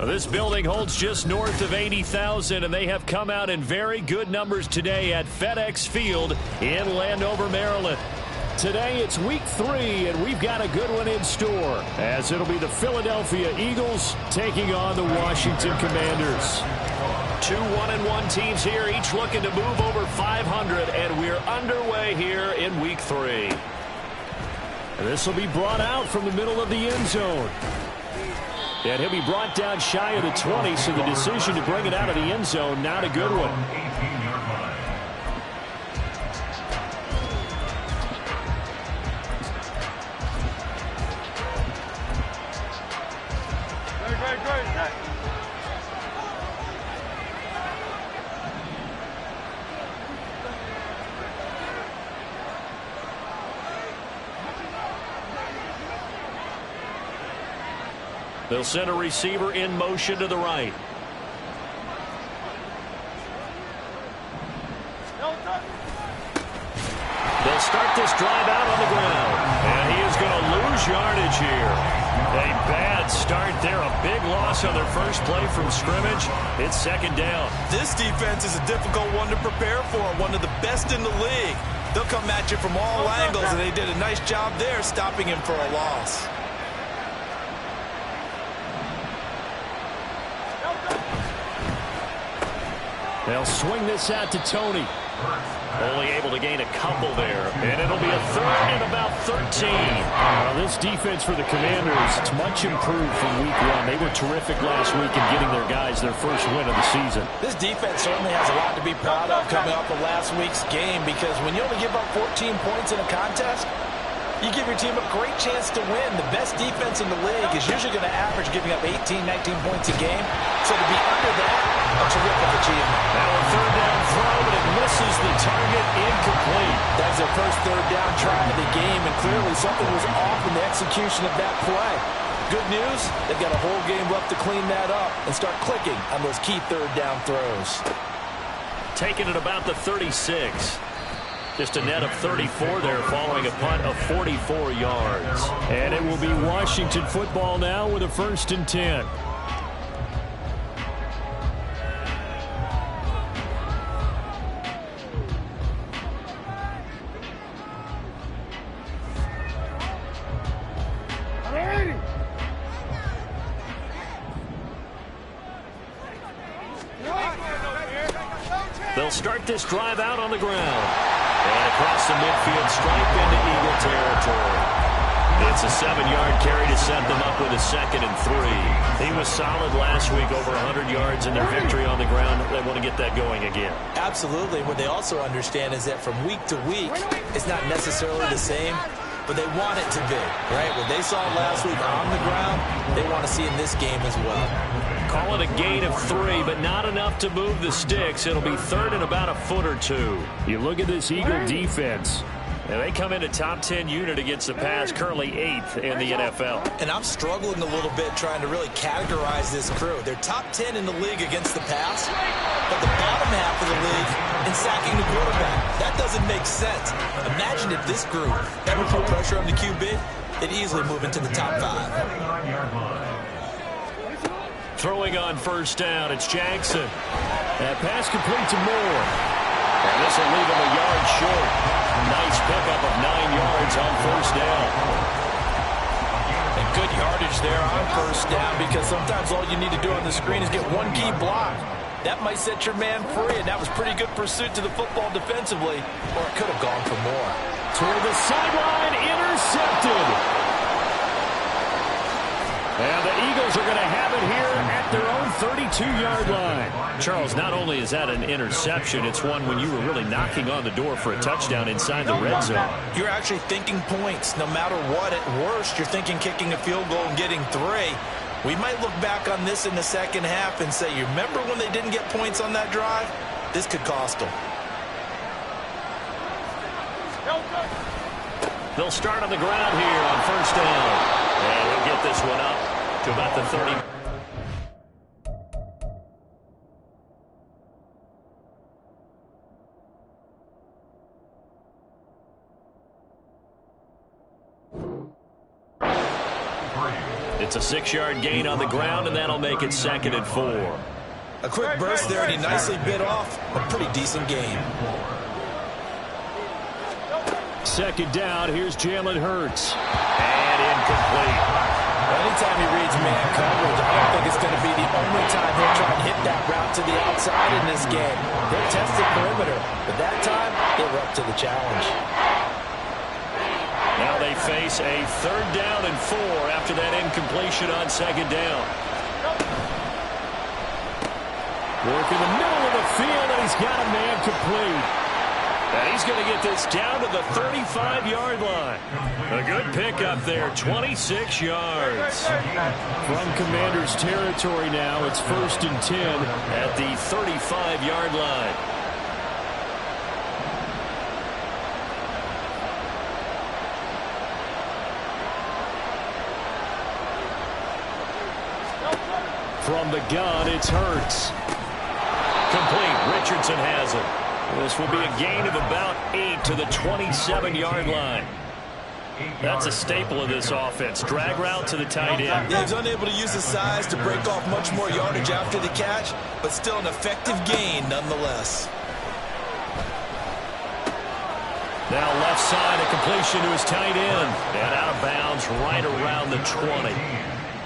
This building holds just north of 80,000, and they have come out in very good numbers today at FedEx Field in Landover, Maryland. Today it's week 3, and we've got a good one in store, as it'll be the Philadelphia Eagles taking on the Washington Commanders. 2 1-1 teams here, each looking to move over 500, and we're underway here in week 3. And this will be brought out from the middle of the end zone. And he'll be brought down shy of the 20, so the decision to bring it out of the end zone, not a good one. They'll send a receiver in motion to the right. They'll start this drive out on the ground. And he is going to lose yardage here. A bad start there. A big loss on their first play from scrimmage. It's second down. This defense is a difficult one to prepare for. One of the best in the league. They'll come at you from all angles, and they did a nice job there stopping him for a loss. They'll swing this out to Tony. Only able to gain a couple there. And it'll be a third and about 13. This defense for the Commanders, it's much improved from week 1. They were terrific last week in getting their guys their first win of the season. This defense certainly has a lot to be proud of coming off of last week's game, because when you only give up 14 points in a contest, you give your team a great chance to win. The best defense in the league is usually going to average giving up 18, 19 points a game. So to be under that, a terrific achievement. Now a third down throw, but it misses the target, incomplete. That's their first third down try of the game, and clearly something was off in the execution of that play. Good news, they've got a whole game left to clean that up and start clicking on those key third down throws. Taking it about the 36. Just a net of 34 there following a punt of 44 yards. And it will be Washington football now with a 1st and 10. They'll start this drive out on the ground. And across the midfield stripe into Eagle territory. It's a 7-yard carry to set them up with a 2nd and 3. He was solid last week, over 100 yards in their victory on the ground. They want to get that going again. Absolutely. What they also understand is that from week to week, it's not necessarily the same, but they want it to be, right? What they saw last week on the ground, they want to see in this game as well. Call it a gain of 3, but not enough to move the sticks. It'll be 3rd and about a foot or 2. You look at this Eagle defense. And they come in a top 10 unit against the pass, currently 8th in the NFL. And I'm struggling a little bit trying to really categorize this crew. They're top 10 in the league against the pass, but the bottom half of the league in sacking the quarterback. That doesn't make sense. Imagine if this group ever put pressure on the QB, they'd easily move into the top 5. Throwing on 1st down, it's Jackson. That pass complete to Moore. And this will leave him a yard short. Nice pickup of 9 yards on 1st down. And good yardage there on 1st down, because sometimes all you need to do on the screen is get one key block. That might set your man free, and that was pretty good pursuit to the football defensively, or it could have gone for more. Toward the sideline, intercepted. And the Eagles are going to have it here at their own 32-yard line. Charles, not only is that an interception, it's one when you were really knocking on the door for a touchdown inside the red zone. You're actually thinking points. No matter what, at worst, you're thinking kicking a field goal and getting 3. We might look back on this in the second half and say, you remember when they didn't get points on that drive? This could cost them. They'll start on the ground here on 1st down. And they'll get this one up to about the 30. It's a 6-yard gain on the ground, and that'll make it 2nd and 4. A quick burst there, and he nicely bit off a pretty decent gain. 2nd down, here's Jalen Hurts. And incomplete. Anytime he reads man coverage, I don't think it's going to be the only time he'll try and hit that route to the outside in this game. They'll test the perimeter, but that time, they were up to the challenge. Now they face a 3rd down and 4 after that incompletion on 2nd down. Work in the middle of the field, and he's got a man complete. And he's going to get this down to the 35-yard line. A good pickup there, 26 yards. From Commander's territory now, it's 1st and 10 at the 35-yard line. From the gun, it's Hurts. Complete. Richardson has it. This will be a gain of about 8 to the 27-yard line. That's a staple of this offense. Drag route to the tight end. Yeah, he's unable to use his size to break off much more yardage after the catch, but still an effective gain nonetheless. Now left side, a completion to his tight end. And out of bounds right around the 20.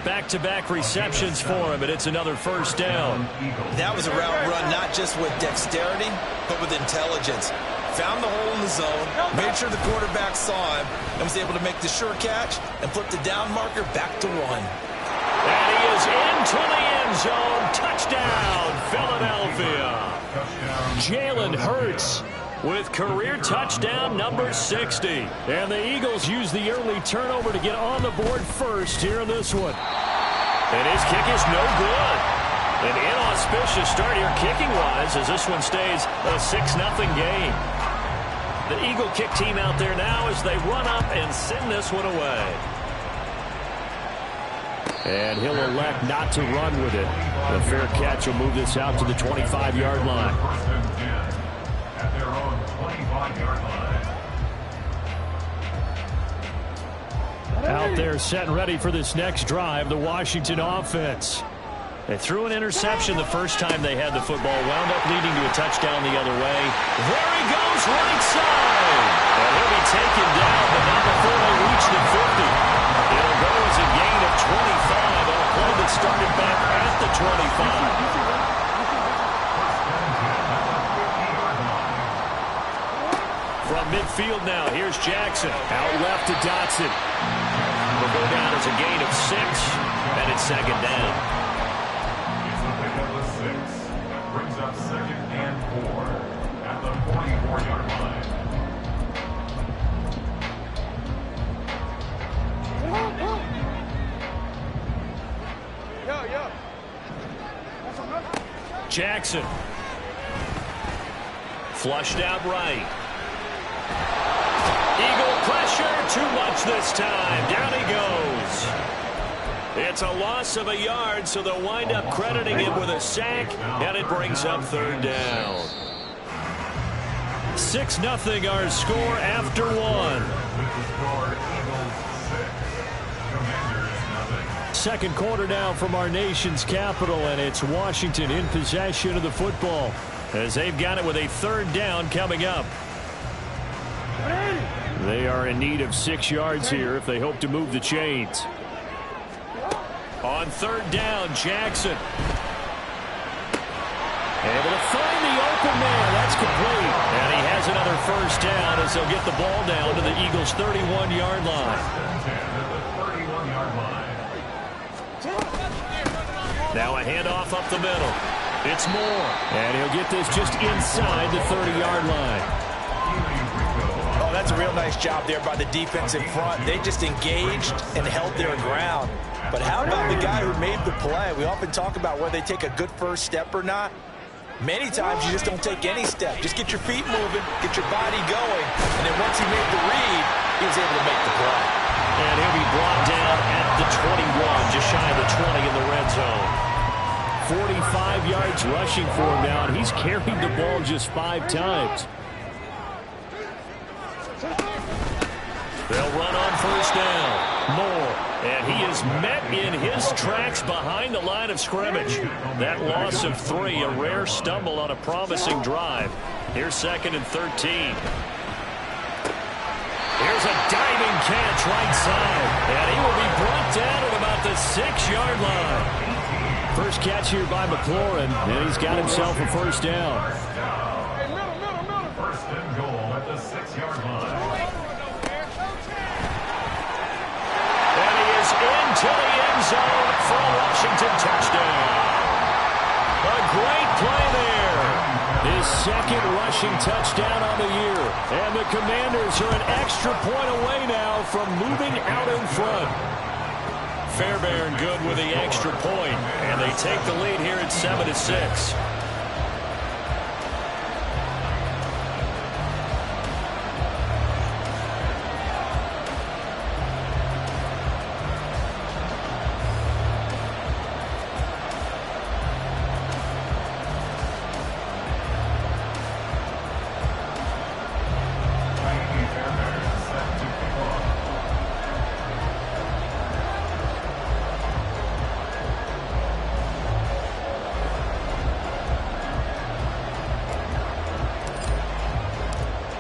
Back-to-back receptions for him, and it's another 1st down. That was a route run not just with dexterity, but with intelligence. Found the hole in the zone, made sure the quarterback saw him, and was able to make the sure catch and flip the down marker back to 1. And he is into the end zone. Touchdown, Philadelphia. Jalen Hurts with career touchdown number 60. And the Eagles use the early turnover to get on the board first here in this one. And his kick is no good. An inauspicious start here kicking-wise as this one stays a 6-0 game. The Eagle kick team out there now as they run up and send this one away. And he'll elect not to run with it. The fair catch will move this out to the 25-yard line. At their own 25-yard line. Out there set and ready for this next drive, the Washington offense. They threw an interception the first time they had the football, wound up leading to a touchdown the other way. There he goes, right side. And he'll be taken down, but not before they reach the 50. It'll go as a gain of 25 on a play that started back at the 25. From midfield now, here's Jackson. Out left to Dotson. Will go down as a gain of 6, and it's 2nd down. It's a pickup of 6. Brings up 2nd and 4 at the 44-yard line. Jackson. Flushed out right. Eagle pressure, too much this time. Down he goes. It's a loss of a yard, so they'll wind up crediting him with a sack, and it brings up 3rd down. 6-0 our score after 1. Second quarter now from our nation's capital, and it's Washington in possession of the football as they've got it with a 3rd down coming up. They are in need of 6 yards here if they hope to move the chains. On 3rd down, Jackson. Able to find the open man. That's complete. And he has another 1st down as they'll get the ball down to the Eagles' 31-yard line. Now a handoff up the middle. It's Moore. And he'll get this just inside the 30-yard line. Oh, that's a real nice job there by the defense in front. They just engaged and held their ground. But how about the guy who made the play? We often talk about whether they take a good first step or not. Many times you just don't take any step. Just get your feet moving, get your body going, and then once he made the read, he was able to make the play. And he'll be brought down at the 21, just shy of the 20 in the red zone. 45 yards rushing for him now, and he's carried the ball just 5 times. They'll run on 1st down. Moore. And he is met in his tracks behind the line of scrimmage. That loss of 3, a rare stumble on a promising drive. Here's 2nd and 13. Here's a diving catch right side. And he will be brought down at about the 6-yard line. First catch here by McLaurin, and he's got himself a first down. First and goal at the 6-yard line. And he is into the end zone for a Washington touchdown. A great play there. His 2nd rushing touchdown on the year. And the Commanders are an extra point away now from moving out in front. Fairbairn good with the extra point, and they take the lead here at 7-6.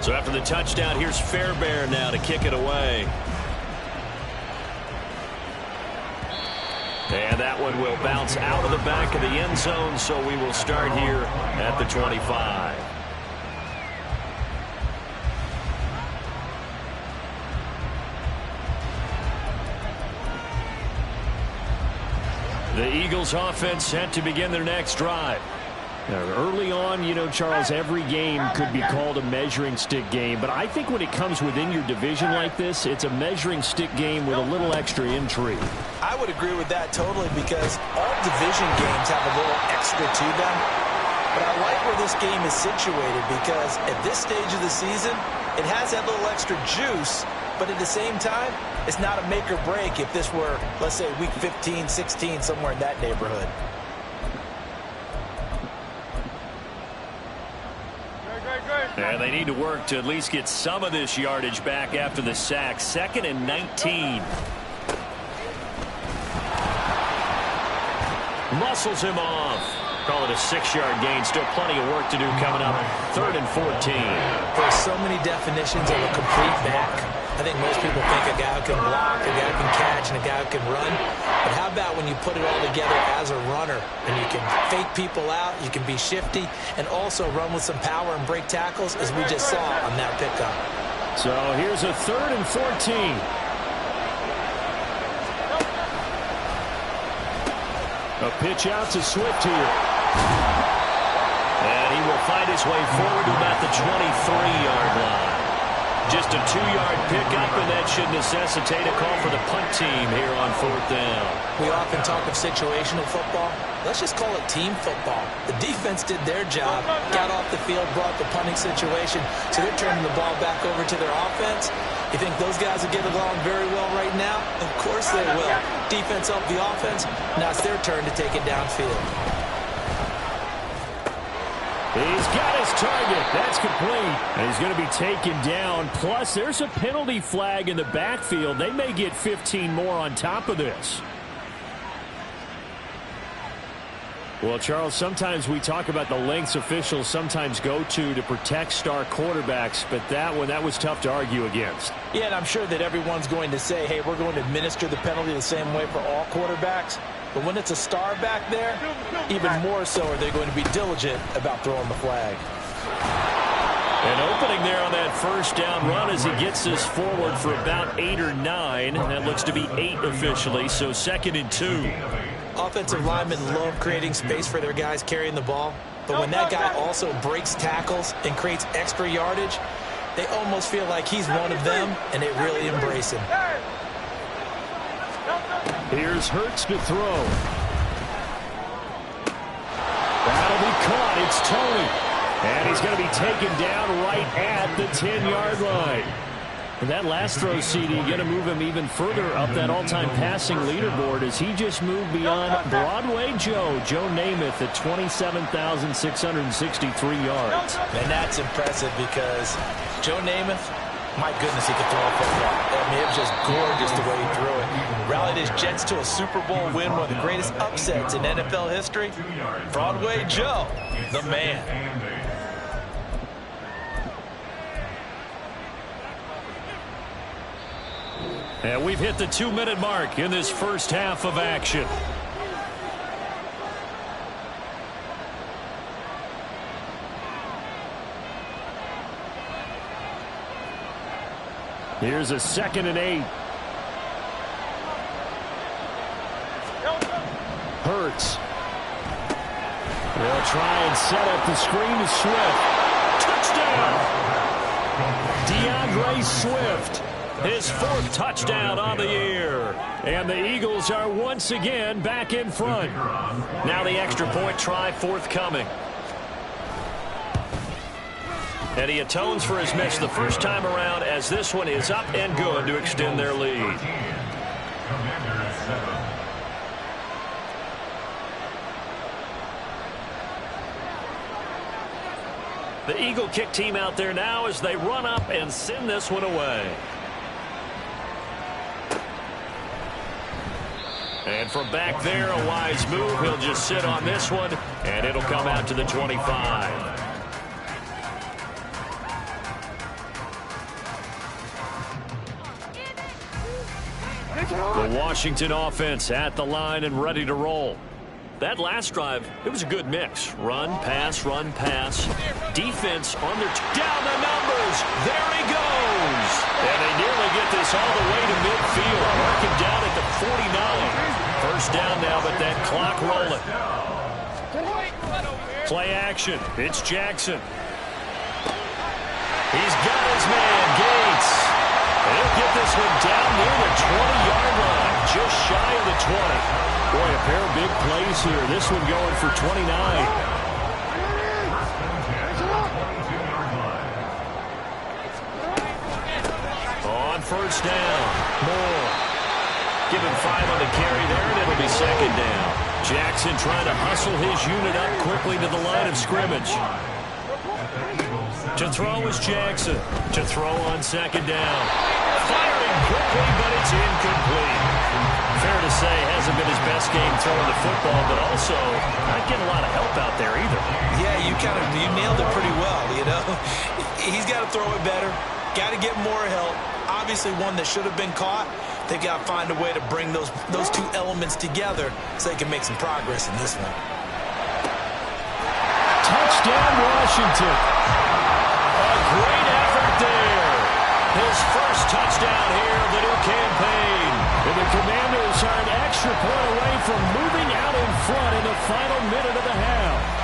So after the touchdown, here's Fairbairn now to kick it away. And that one will bounce out of the back of the end zone, so we will start here at the 25. The Eagles offense set to begin their next drive. Now, early on, you know, Charles, every game could be called a measuring stick game. But I think when it comes within your division like this, it's a measuring stick game with a little extra intrigue. I would agree with that totally because all division games have a little extra to them. But I like where this game is situated because at this stage of the season, it has that little extra juice. But at the same time, it's not a make or break if this were, let's say, week 15, 16, somewhere in that neighborhood. And they need to work to at least get some of this yardage back after the sack. 2nd and 19. Muscles him off. Call it a 6-yard gain. Still plenty of work to do coming up. 3rd and 14. There's so many definitions of a complete back. I think most people think a guy who can block, a guy who can catch, and a guy who can run. But how about when you put it all together as a runner and you can fake people out, you can be shifty, and also run with some power and break tackles, as we just saw on that pickup. So here's a 3rd and 14. A pitch out to Swift here. And he will find his way forward to about the 23-yard line. Just a 2-yard pickup, and that should necessitate a call for the punt team here on 4th down. We often talk of situational football. Let's just call it team football. The defense did their job, got off the field, brought the punting situation, so they're turning the ball back over to their offense. You think those guys will get along very well right now? Of course they will. Defense helped the offense. Now it's their turn to take it downfield. He's got his target. That's complete. And he's going to be taken down. Plus, there's a penalty flag in the backfield. They may get 15 more on top of this. Well, Charles, sometimes we talk about the lengths officials sometimes go to protect star quarterbacks, but that one, that was tough to argue against. Yeah, and I'm sure that everyone's going to say, hey, we're going to administer the penalty the same way for all quarterbacks. But when it's a star back there, even more so are they going to be diligent about throwing the flag. An opening there on that first down run as he gets this forward for about 8 or 9. That looks to be 8 officially, so 2nd and 2. Offensive linemen love creating space for their guys carrying the ball. But when that guy also breaks tackles and creates extra yardage, they almost feel like he's one of them, and they really embrace him. Here's Hurts to throw. That'll be caught. It's Tony. And he's going to be taken down right at the 10-yard line. And that last throw, CD, going to move him even further up that all-time passing leaderboard as he just moved beyond Broadway Joe Namath at 27,663 yards. And that's impressive because Joe Namath, my goodness, he could throw a football. I mean, it was just gorgeous the way he threw it. Rallied his Jets to a Super Bowl win, one of the greatest upsets in NFL history. Broadway Joe, the man. And we've hit the 2-minute mark in this first half of action. Here's a 2nd and 8. Hurts. They'll try and set up the screen to Swift. Touchdown! DeAndre Swift. His 4th touchdown on the year. And the Eagles are once again back in front. Now the extra point try forthcoming. And he atones for his miss the first time around, as this one is up and good to extend their lead. The Eagle kick team out there now as they run up and send this one away. And from back there, a wise move. He'll just sit on this one, and it'll come out to the 25. The Washington offense at the line and ready to roll. That last drive, it was a good mix. Run, pass, run, pass. Defense on their down the numbers. There he goes. And they nearly get this all the way to midfield. Marking down at the 49. First down now, but that clock rolling. Play action. It's Jackson. He's got his man, Gates. He'll get this one down near the 20-yard line, just shy of the 20. Boy, a pair of big plays here. This one going for 29. On first down, Moore. Give him 5 on the carry there, and it'll be 2nd down. Jackson trying to hustle his unit up quickly to the line of scrimmage. To throw is Jackson. To throw on 2nd down. Firing quickly, but it's incomplete. Fair to say, hasn't been his best game throwing the football, but also not getting a lot of help out there either. Yeah, you nailed it pretty well, you know. He's got to throw it better. Got to get more help. Obviously one that should have been caught. They've got to find a way to bring those two elements together so they can make some progress in this one. Touchdown, Washington. A great effort there. His first touchdown here of the new campaign. And the Commanders are an extra point away from moving out in front in the final minute of the half.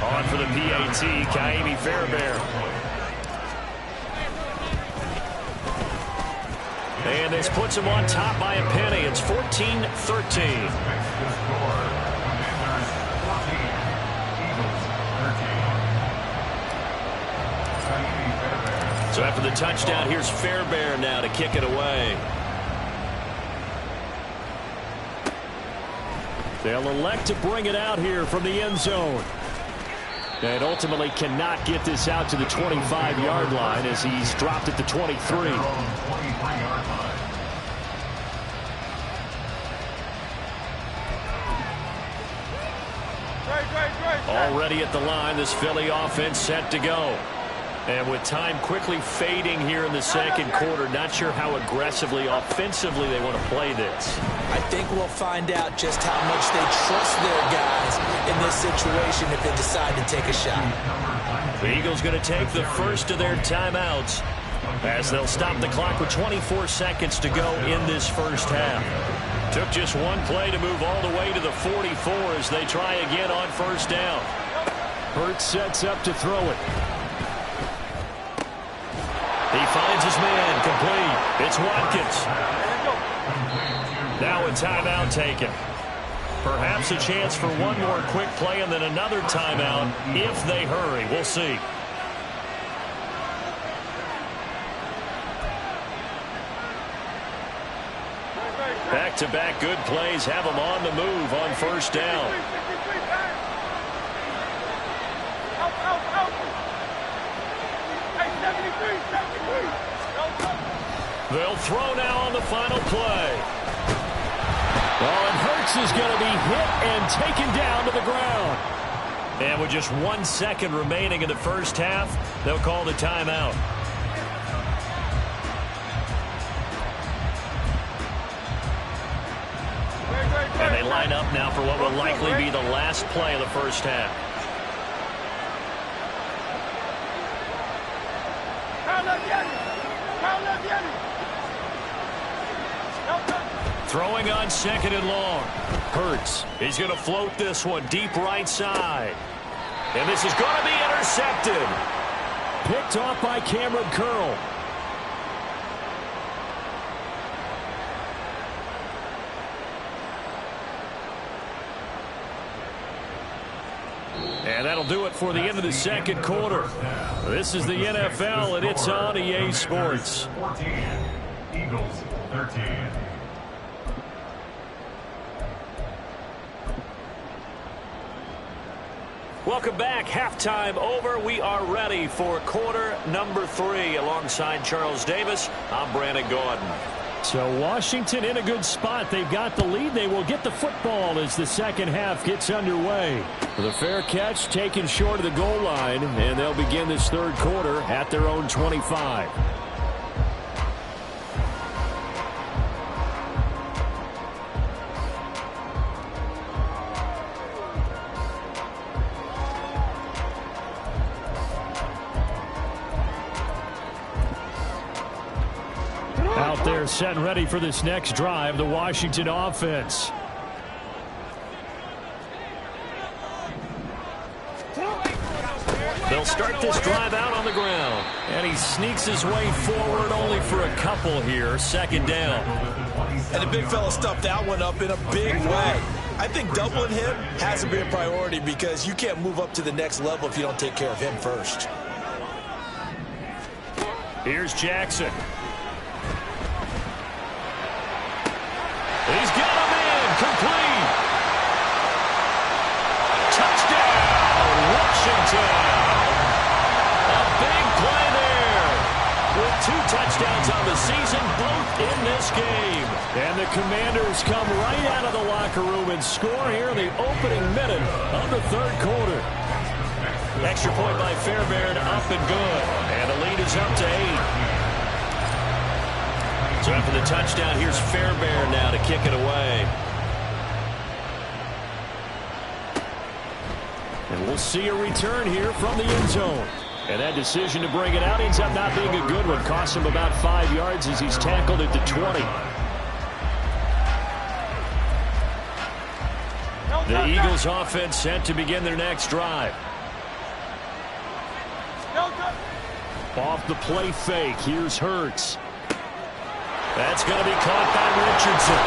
On for the PAT, Ka'imi Fairbairn. And this puts him on top by a penny. It's 14-13. So after the touchdown, here's Fairbairn now to kick it away. They'll elect to bring it out here from the end zone. And ultimately cannot get this out to the 25-yard line as he's dropped at the 23. Already at the line, this Philly offense set to go. And with time quickly fading here in the second quarter, not sure how aggressively, offensively they want to play this. I think we'll find out just how much they trust their guys in this situation if they decide to take a shot. The Eagles going to take the first of their timeouts as they'll stop the clock with 24 seconds to go in this first half. Took just one play to move all the way to the 44 as they try again on first down. Hurts sets up to throw it. He finds his man, complete. It's Watkins. Now a timeout taken. Perhaps a chance for one more quick play and then another timeout if they hurry. We'll see. Back-to-back good plays have them on the move on first down. They'll throw now on the final play. Well, and Hurts is going to be hit and taken down to the ground. And with just 1 second remaining in the first half, they'll call the timeout. And they line up now for what will likely be the last play of the first half. Throwing on 2nd and long. Hurts. He's going to float this one deep right side. And this is going to be intercepted. Picked off by Cameron Curl. And that'll do it for the end of the second quarter. This is the NFL, and it's on EA Sports. 14, Eagles 13. Welcome back. Halftime over. We are ready for quarter number 3. Alongside Charles Davis, I'm Brandon Gordon. So Washington in a good spot. They've got the lead. They will get the football as the second half gets underway. The fair catch taken short of the goal line, and they'll begin this third quarter at their own 25. Out there set and ready for this next drive, the Washington offense. They'll start this drive out on the ground. And he sneaks his way forward only for a couple here. 2nd down. And the big fella stuffed that one up in a big way. I think doubling him has to be a priority because you can't move up to the next level if you don't take care of him first. Here's Jackson. He's got him in. Complete. Touchdown, Washington. A big play there. With 2 touchdowns on the season, both in this game. And the Commanders come right out of the locker room and score here in the opening minute of the third quarter. Extra point by Fairbairn, up and good. And the lead is up to 8. So after the touchdown, here's Fairbairn now to kick it away. And we'll see a return here from the end zone. And that decision to bring it out ends up not being a good one. Costs him about 5 yards as he's tackled at the 20. The Eagles offense set to begin their next drive. Off the play fake, here's Hurts. That's going to be caught by Richardson.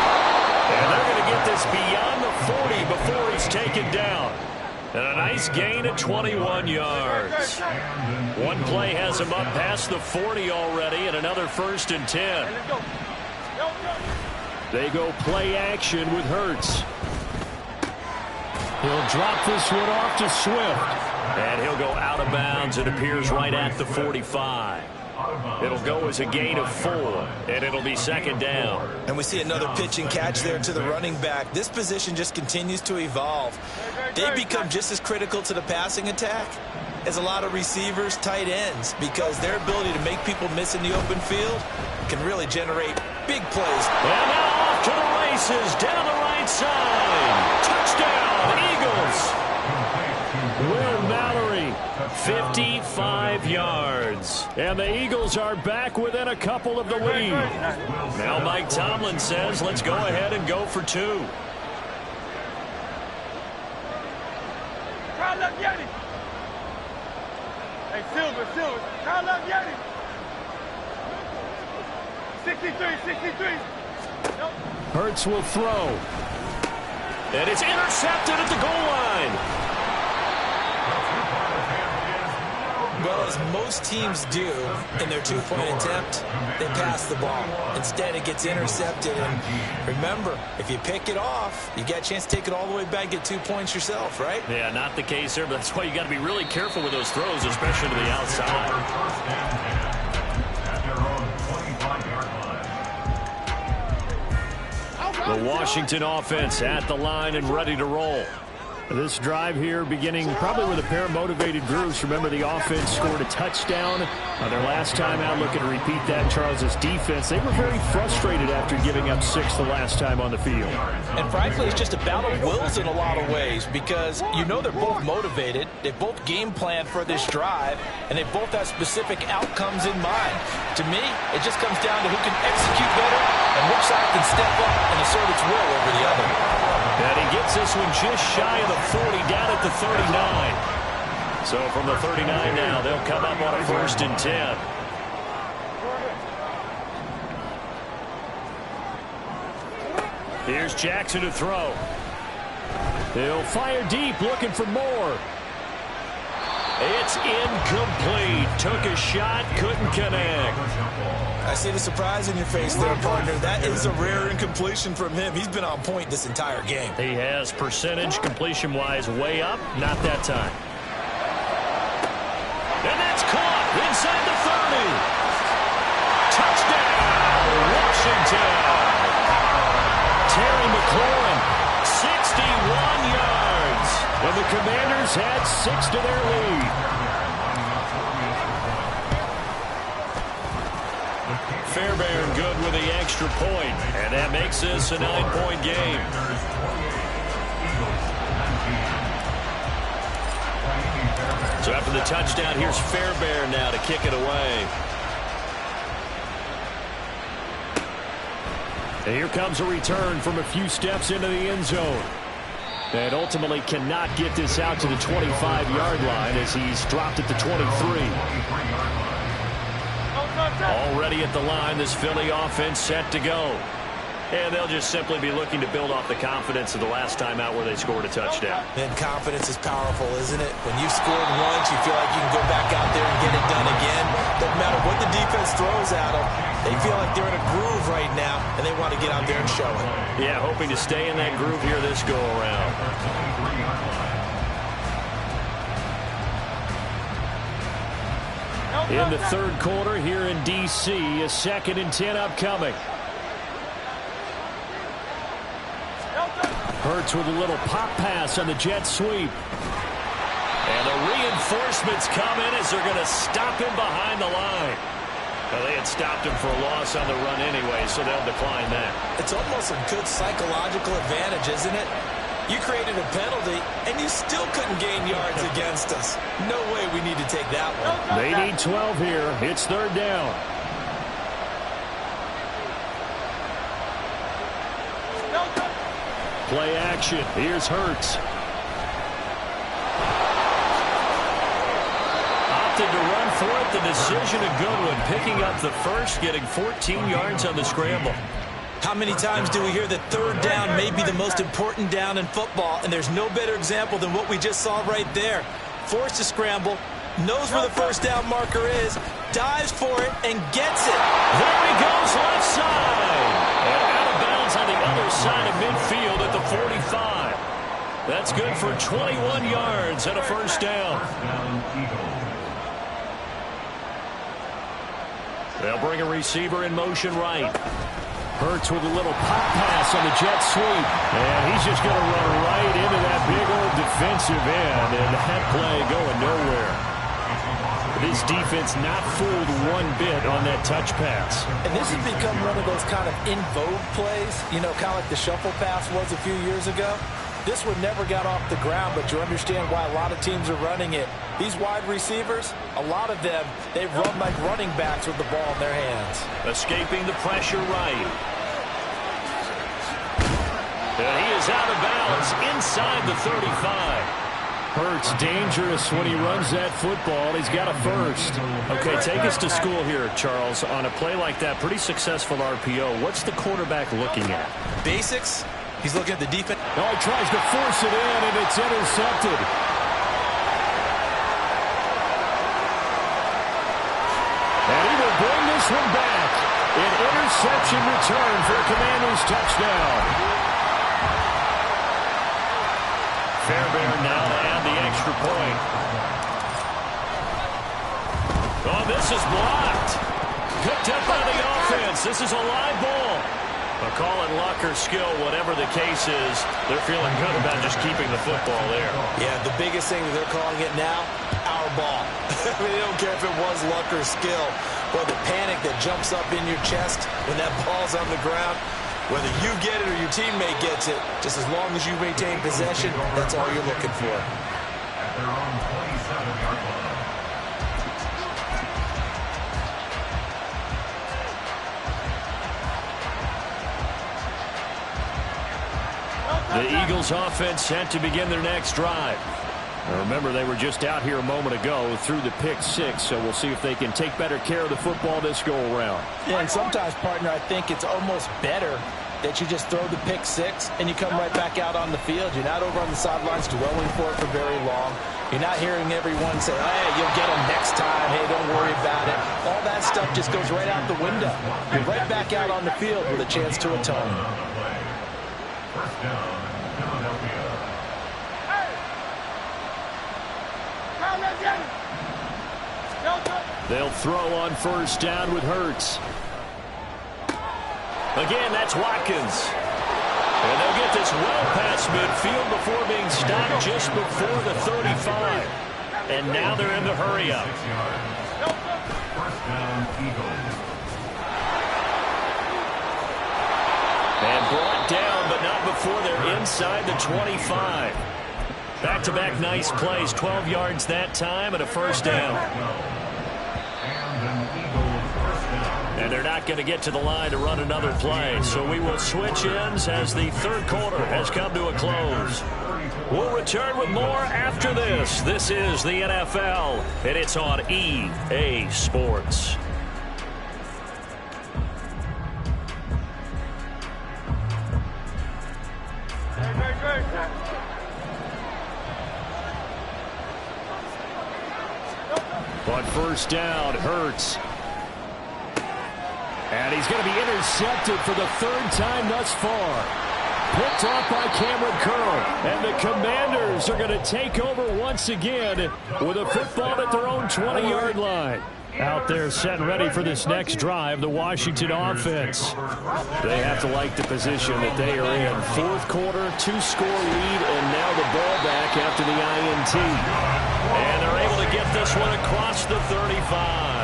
And they're going to get this beyond the 40 before he's taken down. And a nice gain of 21 yards. One play has him up past the 40 already, and another 1st and 10. They go play action with Hurts. He'll drop this one off to Swift. And he'll go out of bounds. It appears right at the 45. It'll go as a gain of 4, and it'll be 2nd down. And we see another pitch and catch there to the running back. This position just continues to evolve. They become just as critical to the passing attack as a lot of receivers, tight ends, because their ability to make people miss in the open field can really generate big plays. And now off to the races, down the right side. Touchdown, Eagles. Will Mallory, 55 yards. And the Eagles are back within a couple of the lead. Now Mike Tomlin says, let's go ahead and go for 2. Hey, Silver, Kyle up, Yanni. 63. Nope. Hurts will throw. And it's intercepted at the goal line. Well, as most teams do in their 2-point attempt, they pass the ball. Instead, it gets intercepted. And remember, if you pick it off, you get a chance to take it all the way back, get 2 points yourself, right? Yeah, not the case there, but that's why you got to be really careful with those throws, especially to the outside. Washington offense at the line and ready to roll. This drive here beginning probably with a pair of motivated groups. Remember, the offense scored a touchdown their last time out. Looking to repeat that. Charles' defense, they were very frustrated after giving up 6 the last time on the field. And frankly, it's just a battle of wills in a lot of ways because you know they're both motivated. They both game plan for this drive, and they both have specific outcomes in mind. To me, it just comes down to who can execute better and which side can step up and assert its will over the other. And he gets this one just shy of the 40, down at the 39. So from the 39 now, they'll come up on a 1st and 10. Here's Jackson to throw. He'll fire deep, looking for more. It's incomplete. Took a shot, couldn't connect. I see the surprise in your face there, partner. That is a rare incompletion from him. He's been on point this entire game. He has percentage completion-wise way up. Not that time. And that's caught inside the 30. Touchdown, Washington. Terry McLaurin, 61 yards. And the Commanders had 6 to their lead. Fairbairn good with the extra point, and that makes this a 9-point game. So after the touchdown, here's Fairbairn now to kick it away. And here comes a return from a few steps into the end zone. And ultimately cannot get this out to the 25-yard line as he's dropped at the 23. Already at the line, this Philly offense set to go. And they'll just simply be looking to build off the confidence of the last time out where they scored a touchdown. And confidence is powerful, isn't it? When you've scored once, you feel like you can go back out there and get it done again. Doesn't matter what the defense throws at them. They feel like they're in a groove right now, and they want to get out there and show it. Yeah, hoping to stay in that groove here this go-around. In the third quarter here in D.C., a 2nd and 10 upcoming. Hurts with a little pop pass on the jet sweep. And the reinforcements come in as they're going to stop him behind the line. Well, they had stopped him for a loss on the run anyway, so they'll decline that. It's almost a good psychological advantage, isn't it? You created a penalty, and you still couldn't gain yards against us. No way we need to take that one. They need 12 here. It's 3rd down. Play action. Here's Hurts. Opted to run for it. The decision a good one. Picking up the first, getting 14 yards on the scramble. How many times do we hear that 3rd down may be the most important down in football, and there's no better example than what we just saw right there. Forced to scramble, knows where the 1st down marker is, dives for it, and gets it. There he goes, left side. And out of bounds on the other side of midfield at the 45. That's good for 21 yards and a 1st down. They'll bring a receiver in motion right. Hurts with a little pop pass on the jet sweep. And he's just going to run right into that big old defensive end. And that play going nowhere. This defense not fooled one bit on that touch pass. And this has become one of those kind of in vogue plays, you know, kind of like the shuffle pass was a few years ago. This one never got off the ground, but you understand why a lot of teams are running it. These wide receivers, a lot of them, they run like running backs with the ball in their hands. Escaping the pressure right. And he is out of bounds inside the 35. Hurts dangerous when he runs that football. He's got a first. Okay, take us to school here, Charles. On a play like that, pretty successful RPO. What's the quarterback looking at? Basics. He's looking at the defense. Oh, he tries to force it in, and it's intercepted. And he will bring this one back. An interception return for a Commanders touchdown. Fairbairn now to add the extra point. Oh, this is blocked. Picked up by the offense. This is a live ball. Well, call it luck or skill, whatever the case is, they're feeling good about just keeping the football there. Yeah, the biggest thing that they're calling it now, our ball. I mean, they don't care if it was luck or skill. But the panic that jumps up in your chest when that ball's on the ground, whether you get it or your teammate gets it, just as long as you maintain possession, that's all you're looking for. At their own 27-yard line. The Eagles offense set to begin their next drive. Now remember, they were just out here a moment ago through the pick six, so we'll see if they can take better care of the football this go around. Yeah, and sometimes, partner, I think it's almost better that you just throw the pick six and you come right back out on the field. You're not over on the sidelines dwelling for it for very long. You're not hearing everyone say, hey, you'll get them next time. Hey, don't worry about it. All that stuff just goes right out the window. You're right back out on the field with a chance to atone. First down, Philadelphia. They'll throw on first down with Hurts. Again, that's Watkins. And they'll get this well past midfield before being stopped just before the 35. And now they're in the hurry up. 6 yards. First down, Eagles. And brought down, but not before they're inside the 25. Back-to-back nice plays, 12 yards that time and a first down. And they're not going to get to the line to run another play, so we will switch ends as the third quarter has come to a close. We'll return with more after this. This is the NFL, and it's on EA Sports. On first down, Hurts. And he's going to be intercepted for the third time thus far. Picked off by Cameron Curl. And the Commanders are going to take over once again with a football at their own 20-yard line. Out there set and ready for this next drive, the Washington offense. They have to like the position that they are in. Fourth quarter, two-score lead, and now the ball back after the INT. And they're able to get this one across the 35.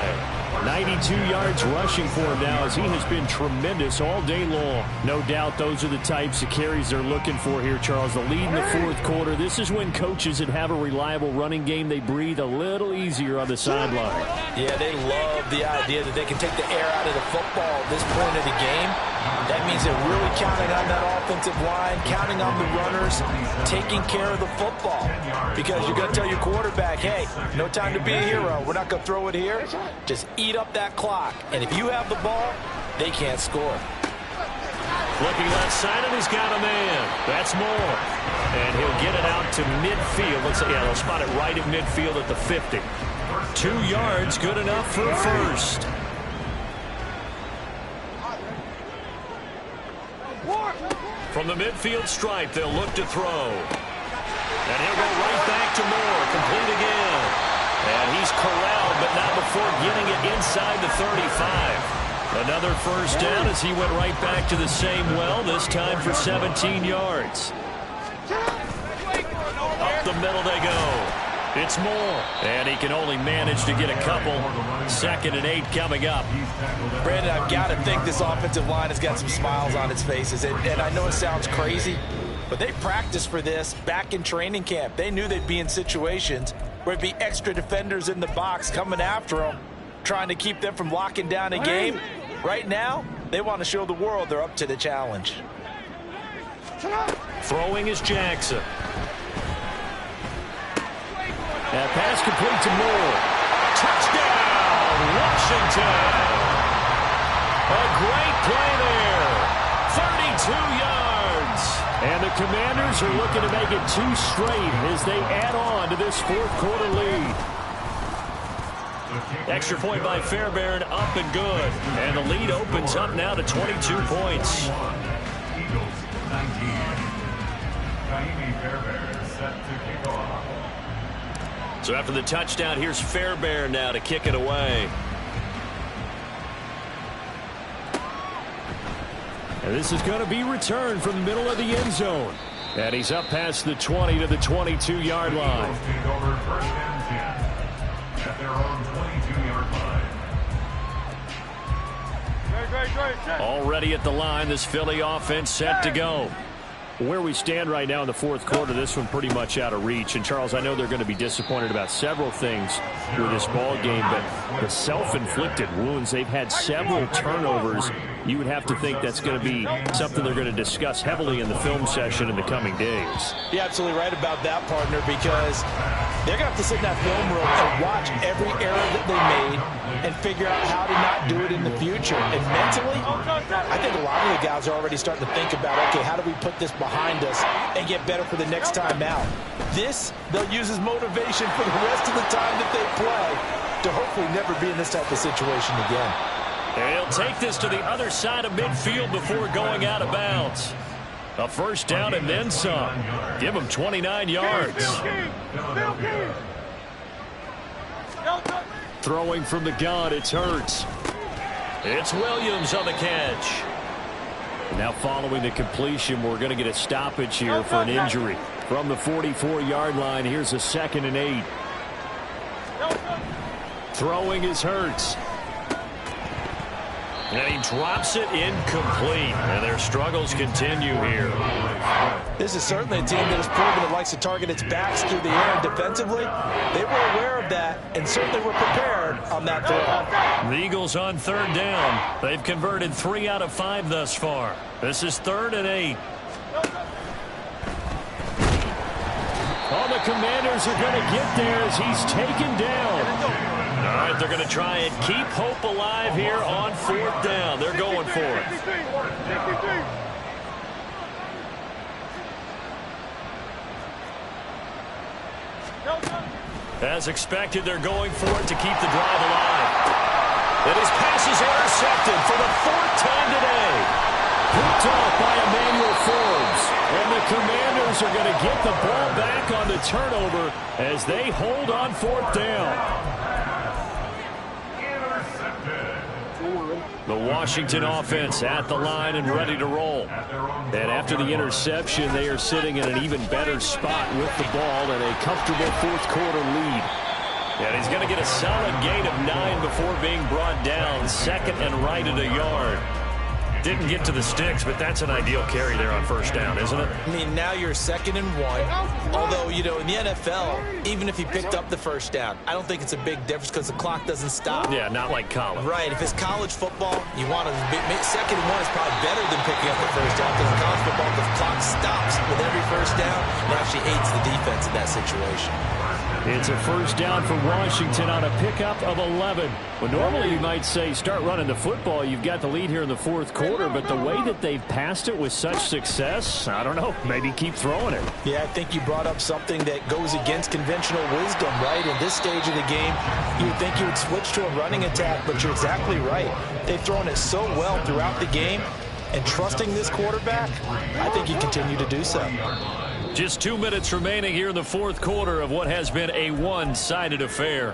92 yards rushing for him now as he has been tremendous all day long. No doubt those are the types of carries they're looking for here, Charles. The lead in the fourth quarter. This is when coaches that have a reliable running game, they breathe a little easier on the sideline. Yeah, they love the idea that they can take the air out of the football at this point of the game. That means they're really counting on that offensive line, counting on the runners, taking care of the football. Because you're going to tell your quarterback, hey, no time to be a hero. We're not going to throw it here. Just eat up that clock. And if you have the ball, they can't score. Looking left side, and he's got a man. That's Moore. And he'll get it out to midfield. They'll spot it right at midfield at the 50. 2 yards, good enough for a first. From the midfield stripe, they'll look to throw. And he'll go right back to Moore, complete again. And he's corralled, but not before getting it inside the 35. Another first down as he went right back to the same well, this time for 17 yards. Up the middle they go. It's Moore. And he can only manage to get a couple. 2nd and 8 coming up. Brandon, I've got to think this offensive line has got some smiles on its faces. And I know it sounds crazy, but they practiced for this back in training camp. They knew they'd be in situations where it'd be extra defenders in the box coming after them, trying to keep them from locking down a game. Right now, they want to show the world they're up to the challenge. Throwing is Jackson. That pass complete to Moore. Touchdown, Washington. A great play there. 32 yards. And the Commanders are looking to make it 2 straight as they add on to this fourth quarter lead. Extra point by Fairbairn, up and good. And the lead opens up now to 22 points. Eagles 19. Naimi Fairbairn set to kick off. So after the touchdown, here's Fairbairn now to kick it away. And this is going to be returned from the middle of the end zone. And he's up past the 20 to the 22-yard line. Over first and 10 at their own 22-yard line. Already at the line, this Philly offense set to go. Where we stand right now in the fourth quarter, this one pretty much out of reach. And, Charles, I know they're going to be disappointed about several things with this ball game, but the self-inflicted wounds, they've had several turnovers. You would have to think that's going to be something they're going to discuss heavily in the film session in the coming days. You're absolutely right about that, partner, because they're going to have to sit in that film room and watch every error that they made and figure out how to not do it in the future. And mentally, I think a lot of the guys are already starting to think about, okay, how do we put this behind us and get better for the next time out? This, they'll use as motivation for the rest of the time that they play to hopefully never be in this type of situation again. And he'll take this to the other side of midfield before going out of bounds. A first down and then some. Give him 29 yards. Throwing from the gun, it's Hurts. It's Williams on the catch. Now following the completion, we're going to get a stoppage here for an injury. From the 44-yard line, here's a 2nd and 8. Throwing is Hurts. And he drops it incomplete. And their struggles continue here. This is certainly a team that has proven it likes to target its backs through the air. And defensively, they were aware of that and certainly were prepared on that throw. The Eagles on 3rd down. They've converted 3 out of 5 thus far. This is 3rd and 8. Oh, the Commanders are going to get there as he's taken down. All right, they're going to try and keep hope alive here on 4th down. They're going for it. As expected, they're going for it to keep the drive alive. And his pass is intercepted for the 4th time today. Picked off by Emmanuel Forbes. And the Commanders are going to get the ball back on the turnover as they hold on 4th down. The Washington offense at the line and ready to roll. And after the interception, they are sitting in an even better spot with the ball and a comfortable 4th quarter lead. And he's going to get a solid gain of 9 before being brought down. 2nd and right at a yard. Didn't get to the sticks, but that's an ideal carry there on 1st down, isn't it? I mean, now you're 2nd and 1. Although, you know, in the NFL, even if he picked up the 1st down, I don't think it's a big difference because the clock doesn't stop. Yeah, not like college. Right. If it's college football, you want to 2nd and 1 is probably better than picking up the 1st down because in college football, the clock stops with every 1st down and actually aids the defense in that situation. It's a 1st down for Washington on a pickup of 11. Well, normally you might say start running the football. You've got the lead here in the 4th quarter, but the way that they've passed it with such success, I don't know, maybe keep throwing it. Yeah, I think you brought up something that goes against conventional wisdom, right? In this stage of the game, you would think you would switch to a running attack, but you're exactly right. They've thrown it so well throughout the game, and trusting this quarterback, I think you continue to do so. Just 2 minutes remaining here in the 4th quarter of what has been a one-sided affair.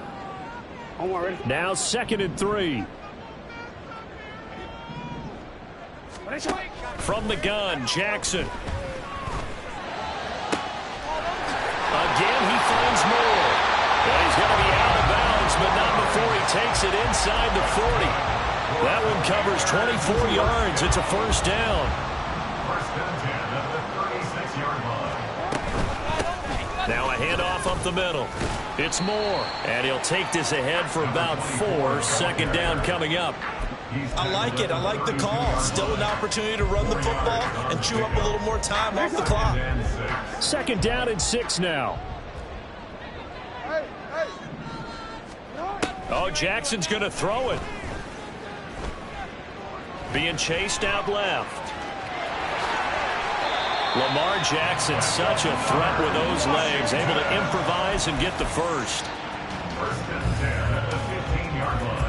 Now 2nd and 3. From the gun, Jackson. Again, he finds more. And he's going to be out of bounds, but not before he takes it inside the 40. That one covers 24 yards. It's a 1st down. Now a handoff up the middle. It's Moore. And he'll take this ahead for about 4. 2nd down coming up. I like it. I like the call. Still an opportunity to run the football and chew up a little more time off the clock. 2nd down and 6 now. Oh, Jackson's going to throw it. Being chased out left. Lamar Jackson, such a threat with those legs, able to improvise and get the 1st. 1st and 10 at the 15-yard line.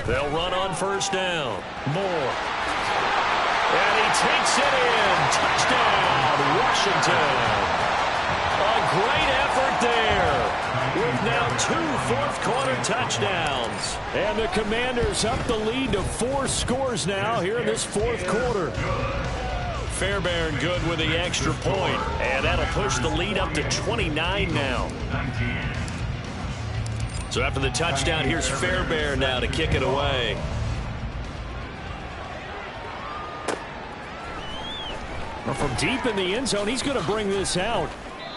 They'll run on 1st down. Moore. And he takes it in. Touchdown, Washington. A great effort there with now 2 fourth-quarter touchdowns. And the Commanders up the lead to 4 scores now here in this fourth quarter. Fairbairn good with the extra point, and that'll push the lead up to 29 now. So after the touchdown, here's Fairbairn now to kick it away. Well, from deep in the end zone, he's going to bring this out.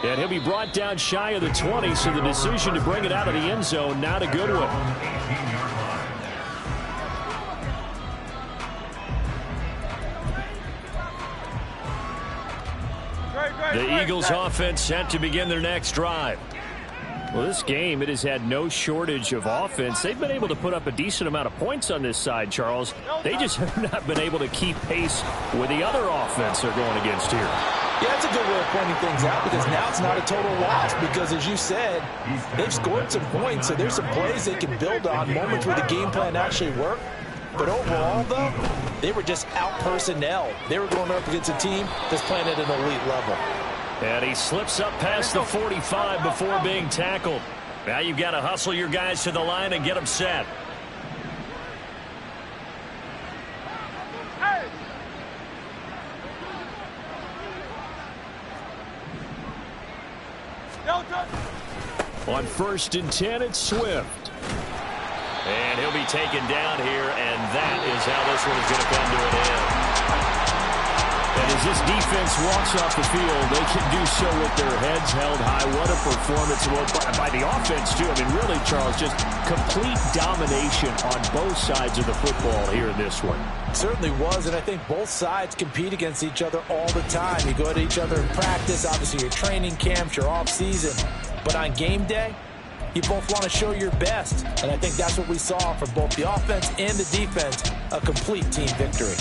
And he'll be brought down shy of the 20, so the decision to bring it out of the end zone, not a good one. The Eagles offense set to begin their next drive. Well, this game, it has had no shortage of offense. They've been able to put up a decent amount of points on this side, Charles. They just have not been able to keep pace with the other offense they're going against here. Yeah, that's a good way of pointing things out, because now it's not a total loss, because as you said, they've scored some points, so there's some plays they can build on, moments where the game plan actually worked. But overall, though, they were just out-personnel. They were going up against a team that's playing at an elite level. And he slips up past the 45 before being tackled. Now you've got to hustle your guys to the line and get them set. Hey! On 1st and 10, it's Swift. And he'll be taken down here, and that is how this one is going to come to an end. And as this defense walks off the field, they can do so with their heads held high. What a performance by the offense, too. I mean, really, Charles, just complete domination on both sides of the football here in this one. It certainly was, and I think both sides compete against each other all the time. You go at each other in practice, obviously your training camps, your off-season. But on game day, you both want to show your best. And I think that's what we saw from both the offense and the defense, a complete team victory.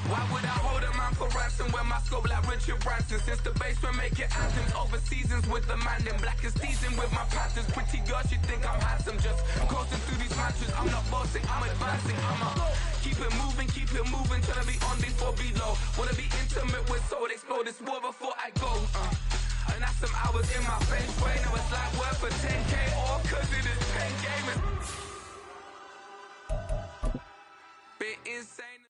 Why would I hold a man for ransom when my scope like Richard Branson? Since the basement make it anthems over seasons with the man in black is teasing with my panthers. Pretty girl, she think I'm handsome. Just coasting through these matches. I'm not bossing, I'm advancing. Keep it moving, trying to be on before below. Wanna be intimate with soul, explore this war before I go. And that's some hours in my bench brain. Now it's like work for 10K all cause it is 10 gaming. Bit insane.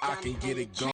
I can get it going.